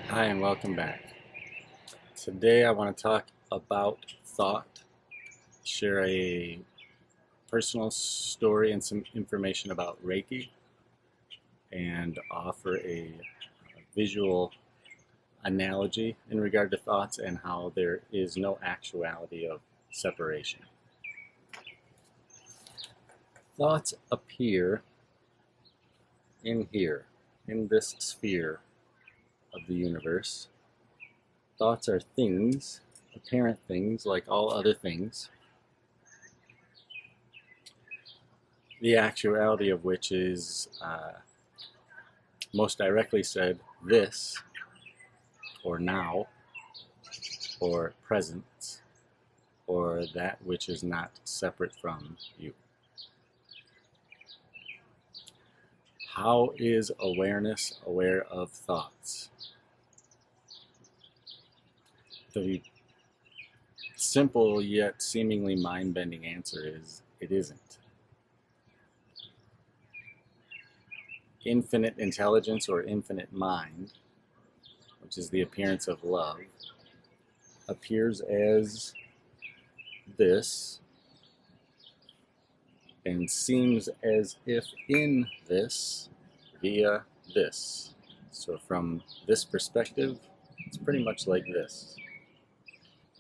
Hi and welcome back. Today I want to talk about thought, share a personal story and some information about Reiki, and offer a visual analogy in regard to thoughts and how there is no actuality of separation. Thoughts appear in here, in this sphere of the universe. Thoughts are things, apparent things like all other things, the actuality of which is most directly said this, or now, or present, or that which is not separate from you. How is awareness aware of thoughts? The simple yet seemingly mind-bending answer is it isn't. Infinite intelligence or infinite mind, which is the appearance of love, appears as this and seems as if in this via this. So from this perspective, it's pretty much like this.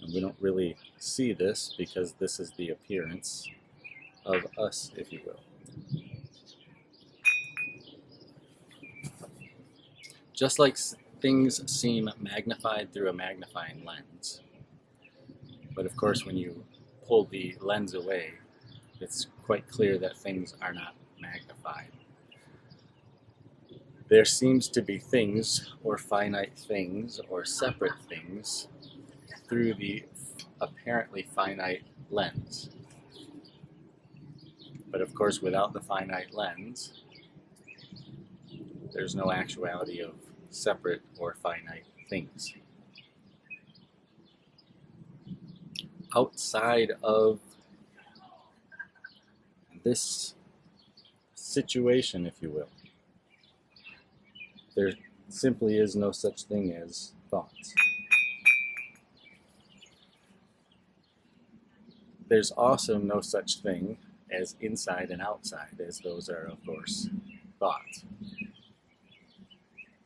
And we don't really see this because this is the appearance of us, if you will. Just like things seem magnified through a magnifying lens, but of course when you pull the lens away, it's quite clear that things are not magnified. There seems to be things, or finite things, or separate things, through the apparently finite lens. But of course, without the finite lens, there's no actuality of separate or finite things. Outside of this situation, if you will, there simply is no such thing as thoughts. There's also no such thing as inside and outside, as those are, of course, thoughts.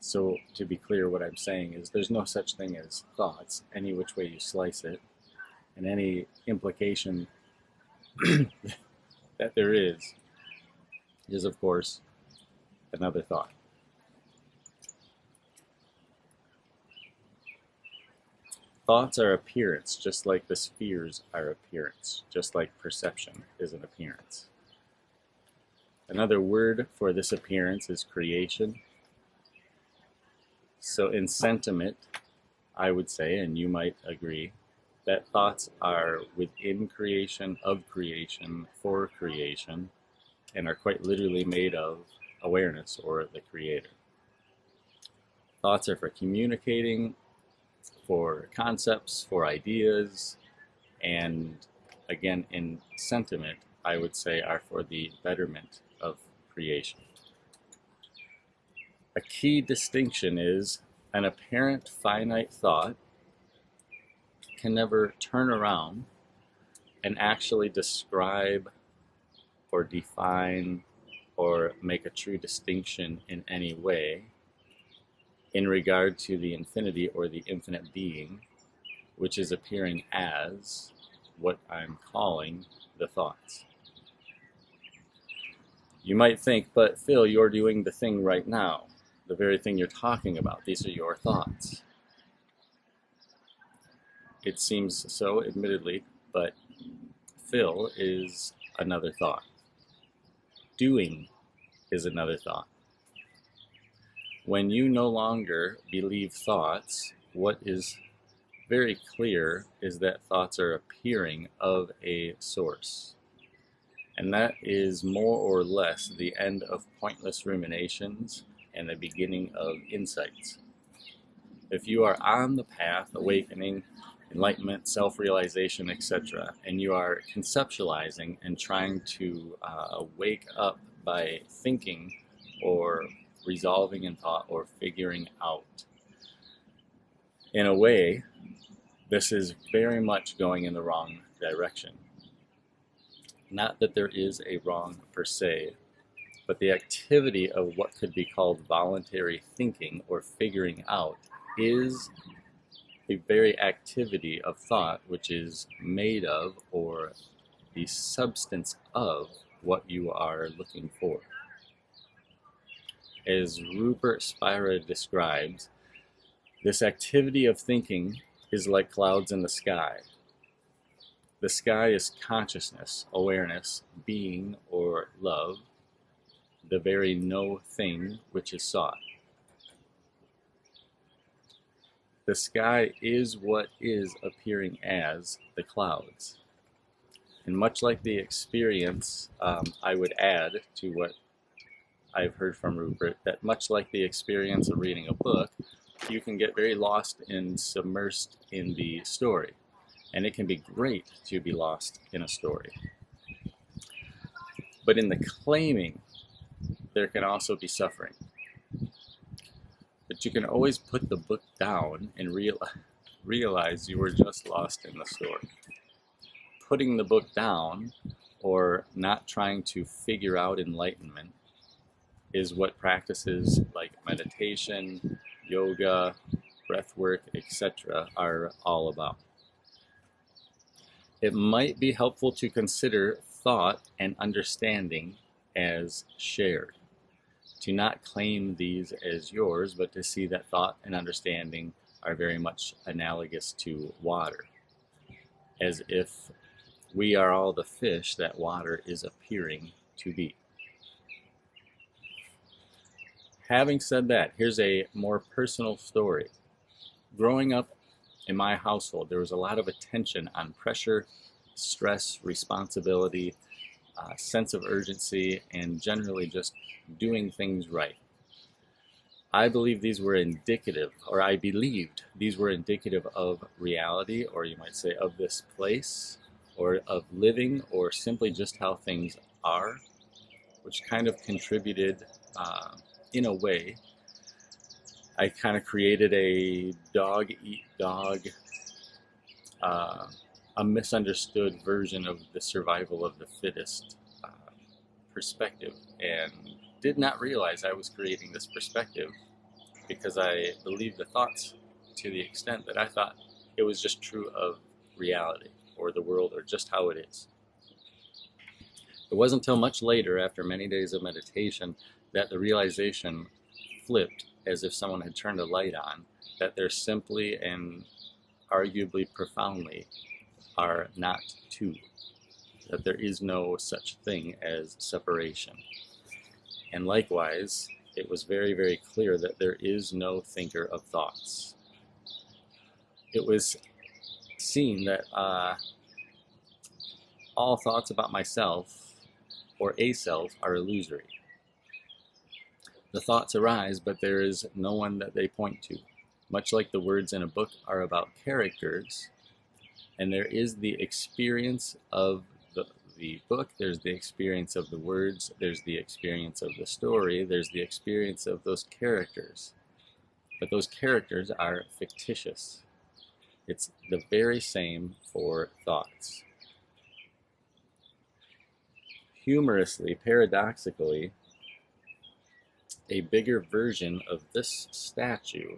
So to be clear, what I'm saying is there's no such thing as thoughts, any which way you slice it, and any implication that there is, of course, another thought. Thoughts are appearance, just like the spheres are appearance, just like perception is an appearance. Another word for this appearance is creation. So in sentiment, I would say, and you might agree, that thoughts are within creation, of creation, for creation, and are quite literally made of awareness or the creator. Thoughts are for communicating, for concepts, for ideas, and again, in sentiment, I would say are for the betterment of creation. A key distinction is an apparent finite thought can never turn around and actually describe or define or make a true distinction in any way in regard to the infinity or the infinite being, which is appearing as what I'm calling the thoughts. You might think, but Phil, you're doing the thing right now, the very thing you're talking about. These are your thoughts. It seems so, admittedly, but Phil is another thought. Doing is another thought. When you no longer believe thoughts, what is very clear is that thoughts are appearing of a source. And that is more or less the end of pointless ruminations and the beginning of insights. If you are on the path, awakening, enlightenment, self-realization, etc., and you are conceptualizing and trying to wake up by thinking or resolving in thought or figuring out, In a way, this is very much going in the wrong direction. Not that there is a wrong per se, but the activity of what could be called voluntary thinking or figuring out is the very activity of thought which is made of or the substance of what you are looking for. As Rupert Spira describes, this activity of thinking is like clouds in the sky. The sky is consciousness, awareness, being, or love, the very no thing which is sought. The sky is what is appearing as the clouds. And much like the experience, I would add to what I've heard from Rupert, that much like the experience of reading a book, you can get very lost and submersed in the story. And it can be great to be lost in a story. But in the claiming, there can also be suffering. But you can always put the book down and realize you were just lost in the story. Putting the book down, or not trying to figure out enlightenment, is what practices like meditation, yoga, breath work, etc. are all about. It might be helpful to consider thought and understanding as shared. To not claim these as yours, but to see that thought and understanding are very much analogous to water, as if we are all the fish that water is appearing to be. Having said that, here's a more personal story. Growing up in my household, there was a lot of attention on pressure, stress, responsibility, sense of urgency, and generally just doing things right. I believed these were indicative of reality, or you might say of this place, or of living, or simply just how things are, which kind of contributed, in a way. I kind of created a dog-eat-dog, a misunderstood version of the survival of the fittest perspective, and did not realize I was creating this perspective because I believed the thoughts to the extent that I thought it was just true of reality or the world or just how it is. It wasn't until much later, after many days of meditation, that the realization flipped as if someone had turned a light on, that there simply and arguably profoundly are not two, that there is no such thing as separation. And likewise, it was very, very clear that there is no thinker of thoughts. It was seen that all thoughts about myself or a self are illusory. The thoughts arise, but there is no one that they point to. Much like the words in a book are about characters, and there is the experience of the book, there's the experience of the words, there's the experience of the story, there's the experience of those characters. But those characters are fictitious. It's the very same for thoughts. Humorously, paradoxically, a bigger version of this statue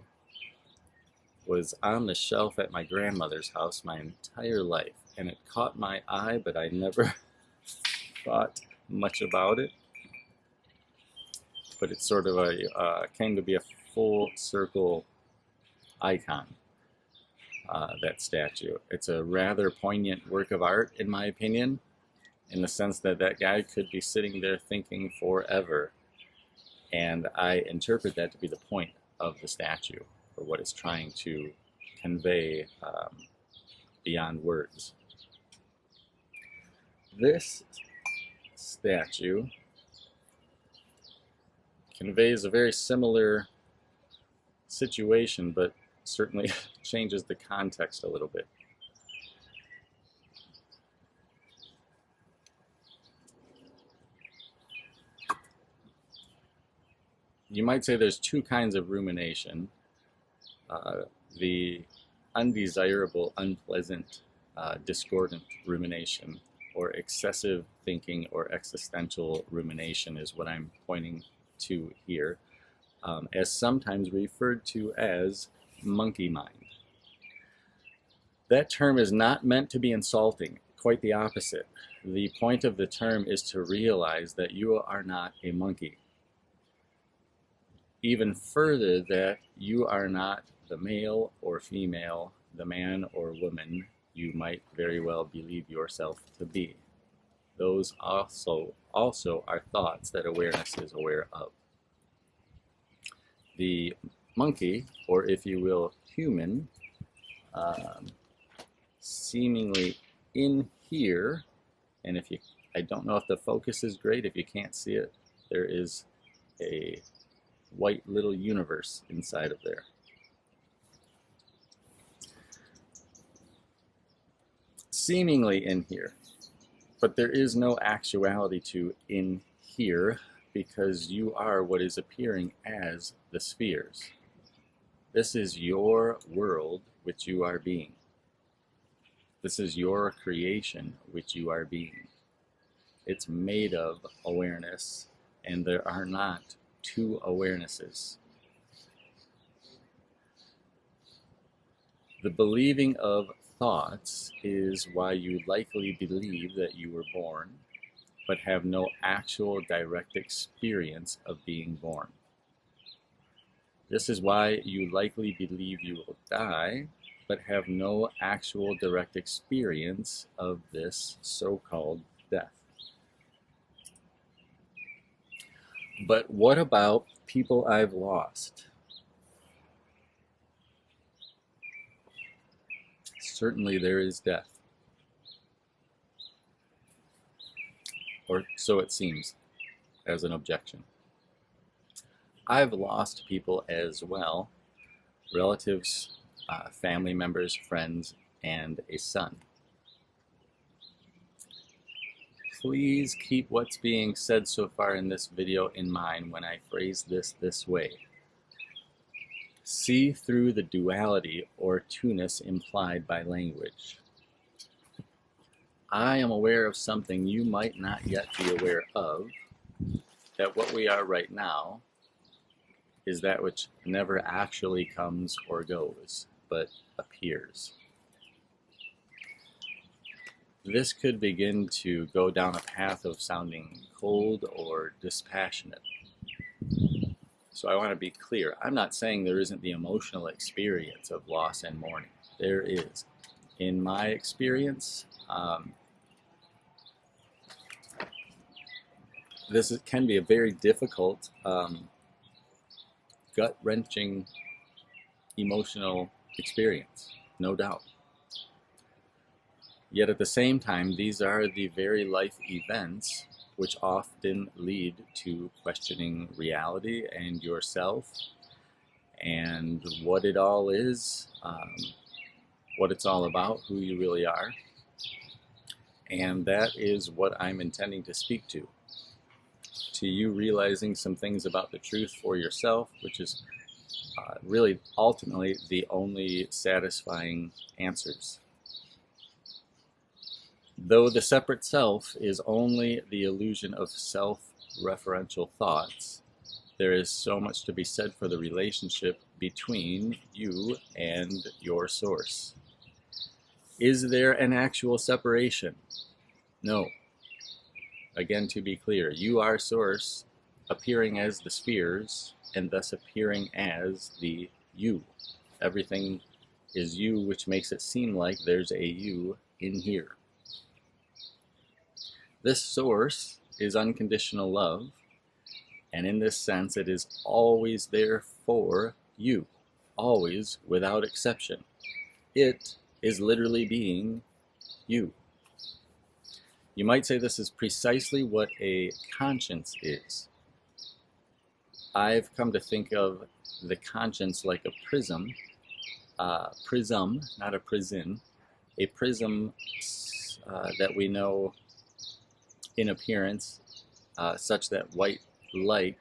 was on the shelf at my grandmother's house my entire life, and it caught my eye, but I never thought much about it. But it's sort of came to be a full circle icon, that statue. It's a rather poignant work of art, in my opinion, in the sense that that guy could be sitting there thinking forever. And I interpret that to be the point of the statue, or what it's trying to convey beyond words. This statue conveys a very similar situation, but certainly changes the context a little bit. You might say there's two kinds of rumination. The undesirable, unpleasant, discordant rumination, or excessive thinking or existential rumination is what I'm pointing to here, as sometimes referred to as monkey mind. That term is not meant to be insulting, quite the opposite. The point of the term is to realize that you are not a monkey. Even further, that you are not the male or female, the man or woman you might very well believe yourself to be. Those also are thoughts that awareness is aware of. The monkey, or if you will, human, seemingly in here, and I don't know if the focus is great, if you can't see it, there is a white little universe inside of there. Seemingly in here, but there is no actuality to in here, because you are what is appearing as the spheres. This is your world which you are being. This is your creation which you are being. It's made of awareness, and there are not two awarenesses. The believing of thoughts is why you likely believe that you were born, but have no actual direct experience of being born. This is why you likely believe you will die, but have no actual direct experience of this so-called death. But what about people I've lost? Certainly there is death. Or so it seems, as an objection. I've lost people as well, relatives, family members, friends, and a son. Please keep what's being said so far in this video in mind when I phrase this way. See through the duality or two-ness implied by language. I am aware of something you might not yet be aware of, that what we are right now is that which never actually comes or goes, but appears. This could begin to go down a path of sounding cold or dispassionate. So I want to be clear. I'm not saying there isn't the emotional experience of loss and mourning. There is. In my experience, this can be a very difficult, gut-wrenching emotional experience, no doubt. Yet at the same time, these are the very life events which often lead to questioning reality and yourself and what it all is, what it's all about, who you really are. And that is what I'm intending to speak to you realizing some things about the truth for yourself, which is really ultimately the only satisfying answers. Though the separate self is only the illusion of self-referential thoughts, there is so much to be said for the relationship between you and your source. Is there an actual separation? No. Again, to be clear, you are source, appearing as the spheres, and thus appearing as the you. Everything is you, which makes it seem like there's a you in here. This source is unconditional love, and in this sense it is always there for you, always, without exception. It is literally being you. You might say this is precisely what a conscience is. I've come to think of the conscience like a prism, not a prison, a prism that we know in appearance, such that white light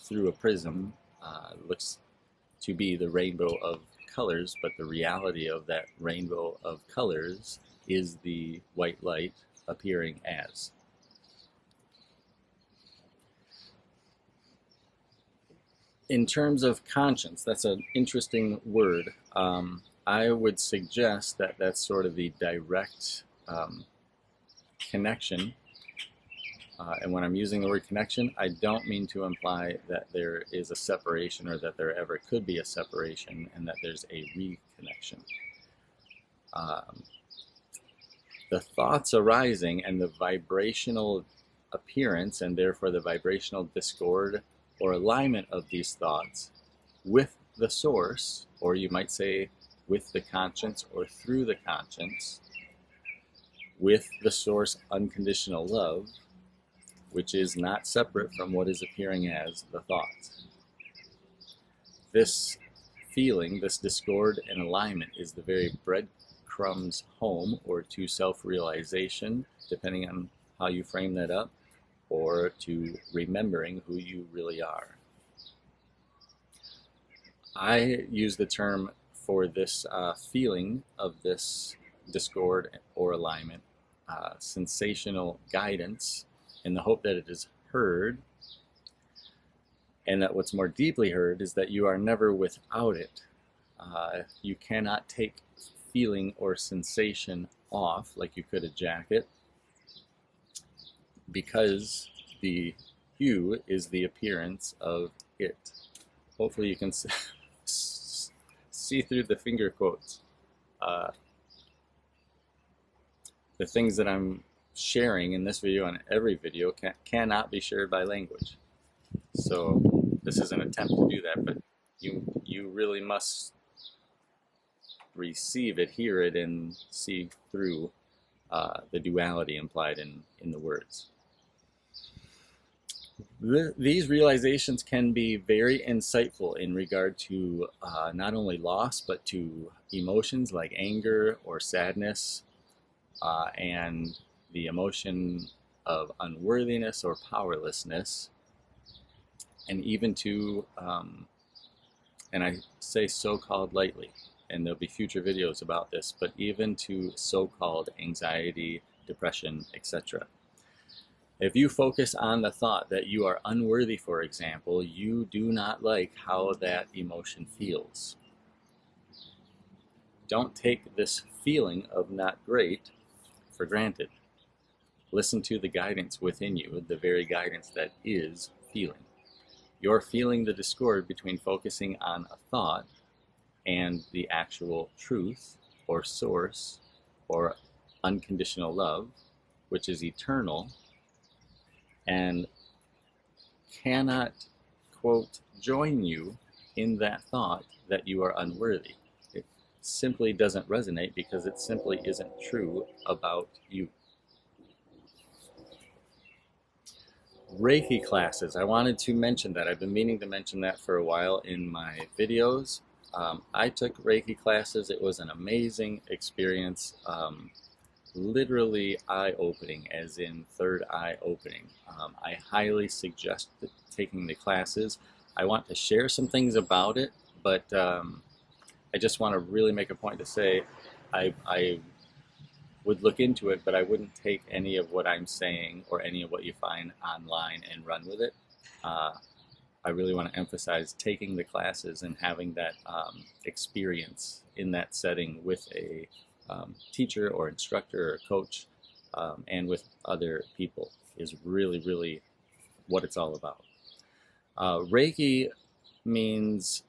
through a prism looks to be the rainbow of colors, but the reality of that rainbow of colors is the white light appearing as. In terms of conscience, that's an interesting word. I would suggest that that's sort of the direct connection. And when I'm using the word connection, I don't mean to imply that there is a separation or that there ever could be a separation and that there's a reconnection. The thoughts arising and the vibrational appearance, and therefore the vibrational discord or alignment of these thoughts with the source, or you might say with the conscience or through the conscience, with the source unconditional love, which is not separate from what is appearing as the thoughts. This feeling, this discord and alignment, is the very breadcrumbs home or to self-realization, depending on how you frame that up, or to remembering who you really are. I use the term for this feeling of this discord or alignment, sensational guidance, in the hope that it is heard, and that what's more deeply heard is that you are never without it. You cannot take feeling or sensation off like you could a jacket, because the hue is the appearance of it. Hopefully you can see through the finger quotes. The things that I'm sharing in this video and every video cannot be shared by language. So this is an attempt to do that, but you really must receive it, hear it, and see through the duality implied in the words. These realizations can be very insightful in regard to not only loss, but to emotions like anger or sadness, and the emotion of unworthiness or powerlessness, and even to, and I say so-called lightly, and there'll be future videos about this, but even to so-called anxiety, depression, etc. If you focus on the thought that you are unworthy, for example, you do not like how that emotion feels. Don't take this feeling of not great for granted. Listen to the guidance within you, the very guidance that is feeling. You're feeling the discord between focusing on a thought and the actual truth or source or unconditional love, which is eternal and cannot, quote, join you in that thought that you are unworthy. It simply doesn't resonate because it simply isn't true about you. Reiki classes, I wanted to mention that. I've been meaning to mention that for a while in my videos. I took Reiki classes. It was an amazing experience. Literally eye-opening, as in third eye opening. I highly suggest taking the classes. I want to share some things about it, but I just want to really make a point to say I would look into it, but I wouldn't take any of what I'm saying or any of what you find online and run with it. I really want to emphasize taking the classes and having that experience in that setting with a teacher or instructor or coach, and with other people is really, really what it's all about. Reiki means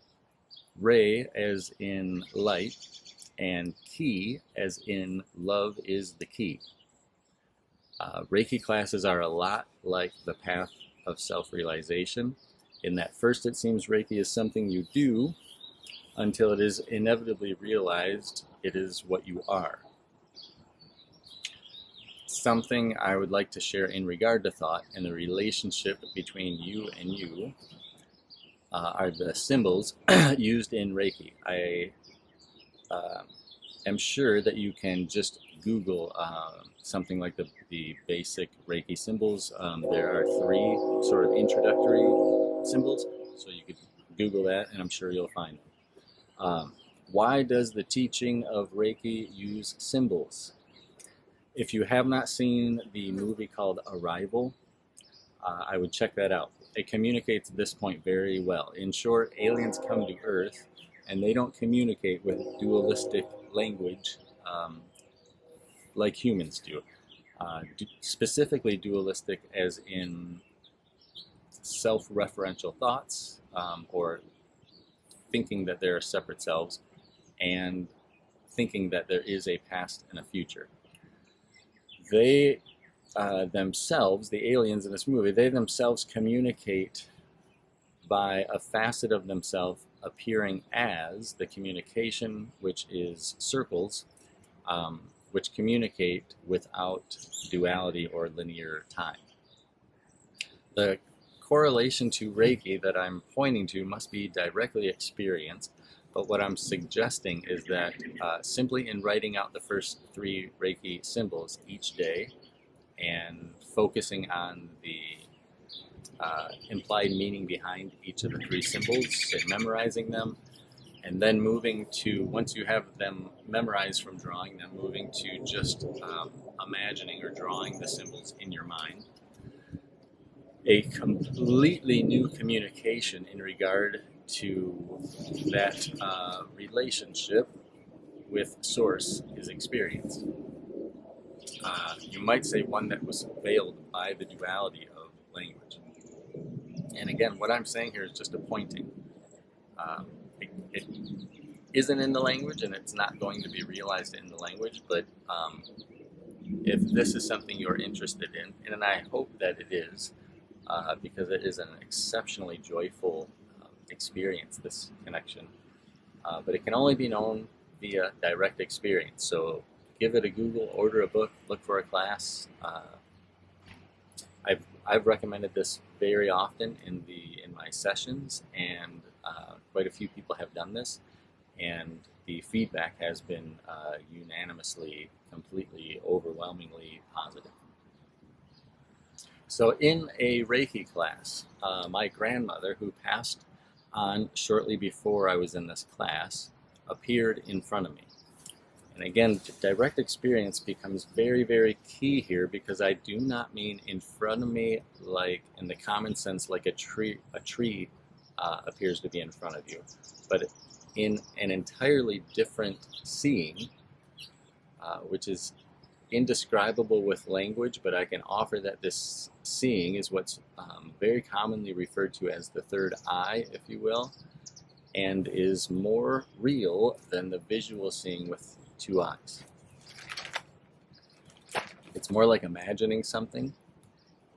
Rei as in light, and Ki as in love is the key. Reiki classes are a lot like the path of self-realization, in that first it seems Reiki is something you do until it is inevitably realized it is what you are. Something I would like to share in regard to thought and the relationship between you and you are the symbols used in Reiki. I am sure that you can just Google something like the basic Reiki symbols. There are 3 sort of introductory symbols, so you could Google that and I'm sure you'll find them. Why does the teaching of Reiki use symbols? If you have not seen the movie called Arrival, I would check that out. It communicates this point very well. In short, aliens come to Earth and they don't communicate with dualistic language like humans do. Specifically dualistic as in self-referential thoughts, or thinking that there are separate selves, and thinking that there is a past and a future. They themselves, the aliens in this movie, they themselves communicate by a facet of themselves appearing as the communication, which is circles, which communicate without duality or linear time. The correlation to Reiki that I'm pointing to must be directly experienced, but what I'm suggesting is that simply in writing out the first 3 Reiki symbols each day and focusing on the implied meaning behind each of the 3 symbols, say memorizing them, and then moving to, once you have them memorized from drawing them, moving to just imagining or drawing the symbols in your mind. A completely new communication in regard to that relationship with Source is experienced. You might say one that was veiled by the duality of language. And again, what I'm saying here is just a pointing. It isn't in the language, and it's not going to be realized in the language, but if this is something you're interested in, and I hope that it is, because it is an exceptionally joyful experience, this connection, but it can only be known via direct experience. So give it a Google, order a book, look for a class. I've recommended this very often in my sessions, and quite a few people have done this, and the feedback has been unanimously, completely, overwhelmingly positive. So in a Reiki class, my grandmother, who passed on shortly before I was in this class, appeared in front of me. And again, direct experience becomes very, very key here, because I do not mean in front of me like in the common sense, like a tree appears to be in front of you, but in an entirely different seeing, which is indescribable with language, but I can offer that this seeing is what's very commonly referred to as the third eye, if you will, and is more real than the visual seeing with 2 eyes. It's more like imagining something,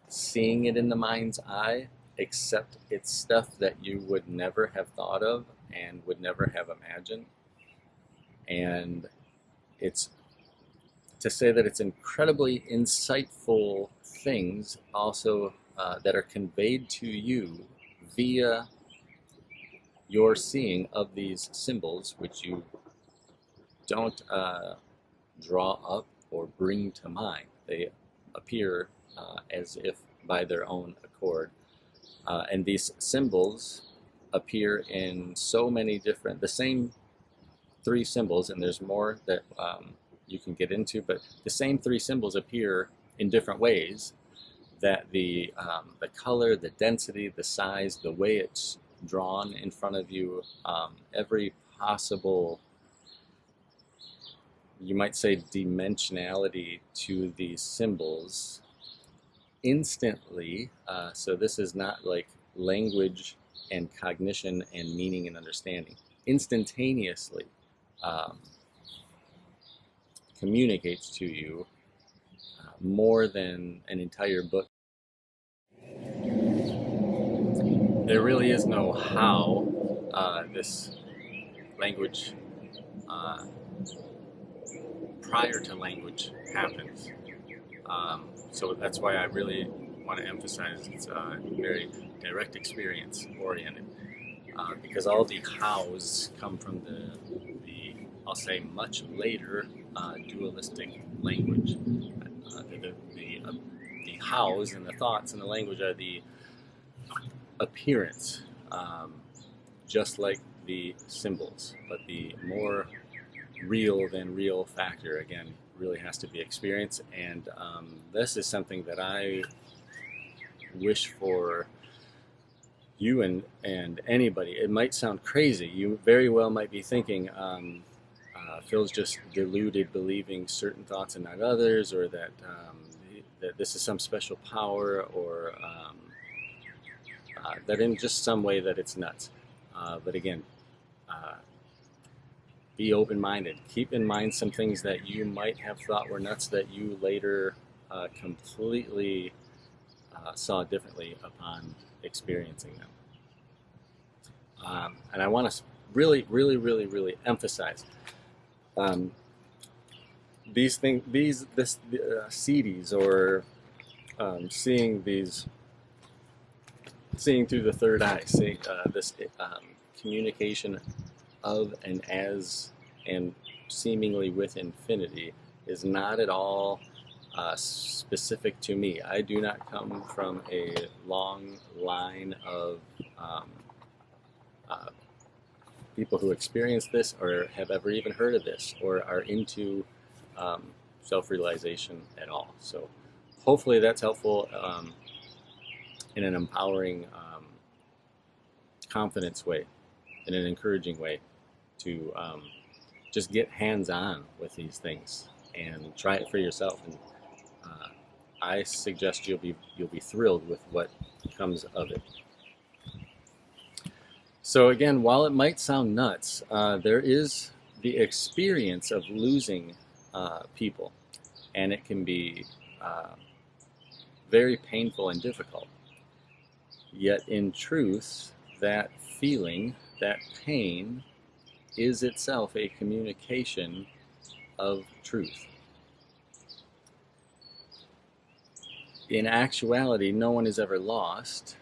seeing it in the mind's eye, except it's stuff that you would never have thought of and would never have imagined. And it's to say that it's incredibly insightful things also that are conveyed to you via your seeing of these symbols, which you don't draw up or bring to mind. They appear as if by their own accord. And these symbols appear in so many different, the same 3 symbols, and there's more that you can get into, but the same 3 symbols appear in different ways, that the color, the density, the size, the way it's drawn in front of you, every possible, you might say, dimensionality to these symbols instantly. So this is not like language and cognition and meaning and understanding. Instantaneously communicates to you more than an entire book. There really is no how this language, prior to language, happens. So that's why I really want to emphasize it's very direct experience oriented, because all the hows come from the I'll say much later dualistic language. The hows and the thoughts and the language are the appearance, just like the symbols, but the more real than real factor, again, really has to be experience. And this is something that I wish for you and anybody. It might sound crazy. You very well might be thinking, Phil's just deluded, believing certain thoughts and not others, or that that this is some special power, or that in just some way that it's nuts. But again, be open-minded. Keep in mind some things that you might have thought were nuts that you later completely saw differently upon experiencing them. And I want to really emphasize these things, this CDs, or seeing through the third eye, seeing this communication of and as and seemingly with infinity is not at all specific to me. I do not come from a long line of people who experience this or have ever even heard of this or are into self-realization at all. So hopefully that's helpful in an empowering, confidence way, in an encouraging way to just get hands-on with these things and try it for yourself. And I suggest you'll be thrilled with what comes of it. So again, while it might sound nuts, there is the experience of losing people, and it can be very painful and difficult. Yet in truth, that feeling, that pain, is itself a communication of truth. In actuality, no one is ever lost,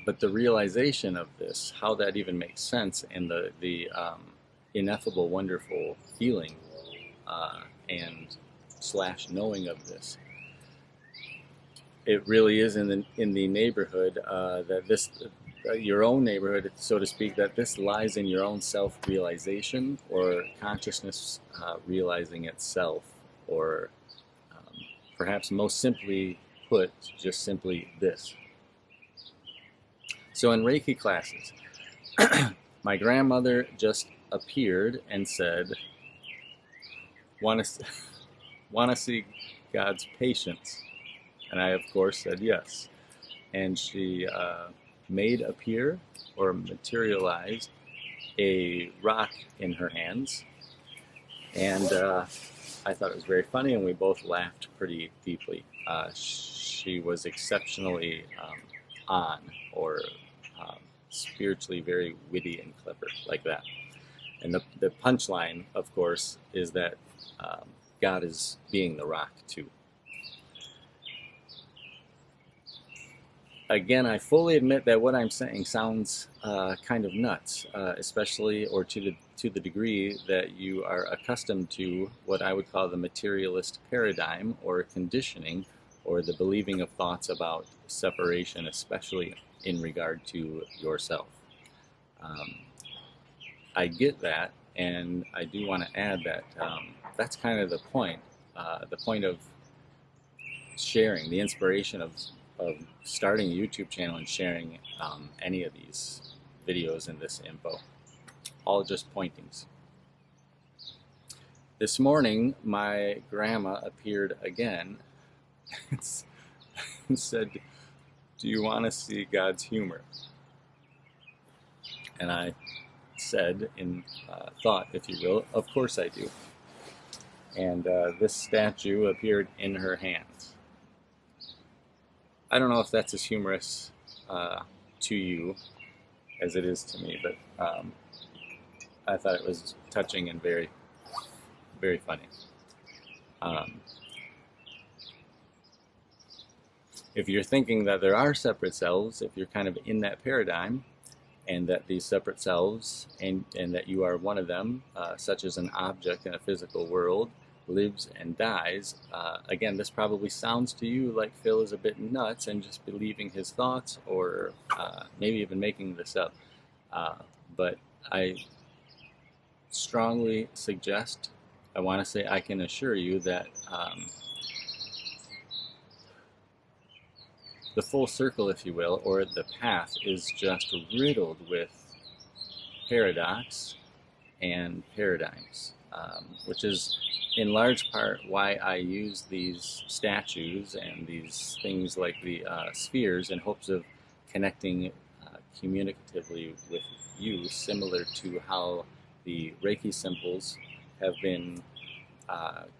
but the realization of this, how that even makes sense, and the ineffable, wonderful feeling and / knowing of this, it really is in the neighborhood that this, your own neighborhood, so to speak, that this lies in your own self-realization, or consciousness realizing itself, or perhaps most simply put, just simply this. So in Reiki classes, my grandmother just appeared and said, want to see God's patience? And I, of course, said yes. And she made appear, or materialized, a rock in her hands. And I thought it was very funny, and we both laughed pretty deeply. She was exceptionally on, or spiritually very witty and clever, like that. And the punchline, of course, is that God is being the rock too. Again, I fully admit that what I'm saying sounds kind of nuts, especially, or to the degree that you are accustomed to what I would call the materialist paradigm, or conditioning, or the believing of thoughts about separation, especially in regard to yourself. I get that, and I do want to add that that's kind of the point of sharing, the inspiration of starting a YouTube channel and sharing any of these videos and this info. All just pointings. This morning, my grandma appeared again and said, "Do you want to see God's humor?" And I said, in thought, if you will, "Of course I do." And this statue appeared in her hands. I don't know if that's as humorous to you as it is to me, but I thought it was touching and very, very funny. If you're thinking that there are separate selves, if you're kind of in that paradigm, and that these separate selves, and that you are one of them, such as an object in a physical world, lives and dies, again, this probably sounds to you like Phil is a bit nuts and just believing his thoughts, or maybe even making this up. But I strongly suggest, I want to say, I can assure you that the full circle, if you will, or the path is just riddled with paradox and paradigms, which is in large part why I use these statues and these things like the spheres in hopes of connecting communicatively with you, similar to how the Reiki symbols have been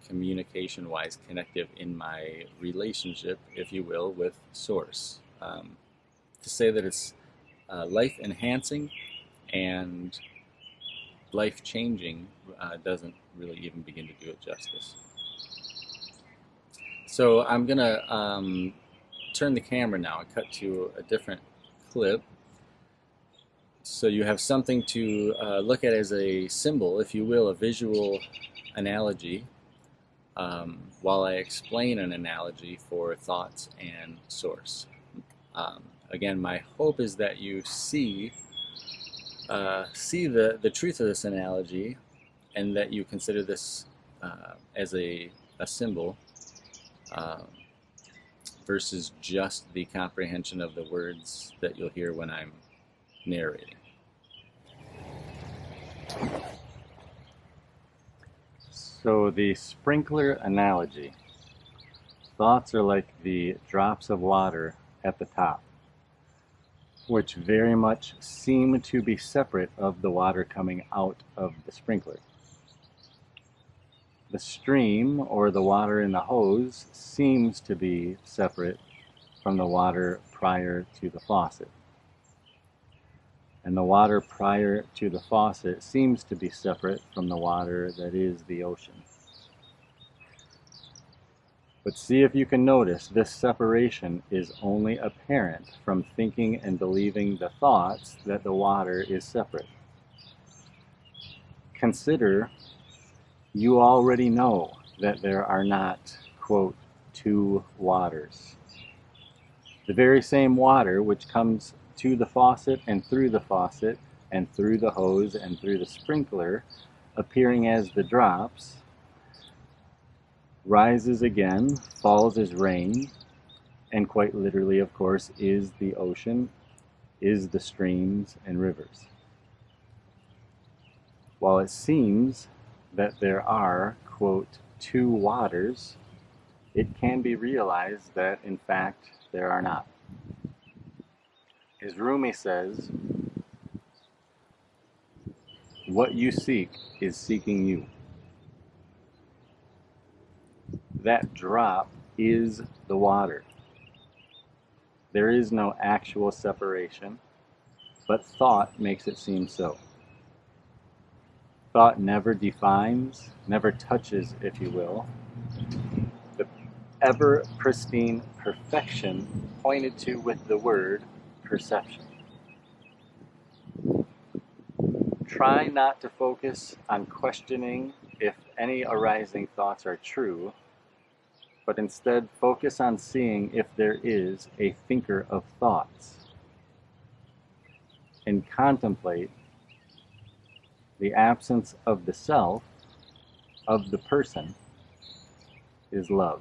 communication-wise connective in my relationship, if you will, with Source. To say that it's life-enhancing and life-changing doesn't really even begin to do it justice. So I'm going to turn the camera now and cut to a different clip so you have something to look at as a symbol, if you will, a visual analogy, while I explain an analogy for thoughts and Source. Again, my hope is that you see the truth of this analogy, and that you consider this as a symbol versus just the comprehension of the words that you'll hear when I'm narrating. So the sprinkler analogy. Thoughts are like the drops of water at the top, which very much seem to be separate of the water coming out of the sprinkler. The stream, or the water in the hose, seems to be separate from the water prior to the faucet. And the water prior to the faucet seems to be separate from the water that is the ocean. But see if you can notice this separation is only apparent from thinking and believing the thoughts that the water is separate. Consider, you already know that there are not, quote, two waters. The very same water which comes to the faucet and through the faucet and through the hose and through the sprinkler, appearing as the drops, rises again, falls as rain, and quite literally, of course, is the ocean, is the streams and rivers. While it seems that there are, quote, two waters, it can be realized that, in fact, there are not. As Rumi says, what you seek is seeking you. That drop is the water. There is no actual separation, but thought makes it seem so. Thought never defines, never touches, if you will, the ever pristine perfection pointed to with the word perception. Try not to focus on questioning if any arising thoughts are true, but instead focus on seeing if there is a thinker of thoughts, and contemplate the absence of the self, of the person, is love.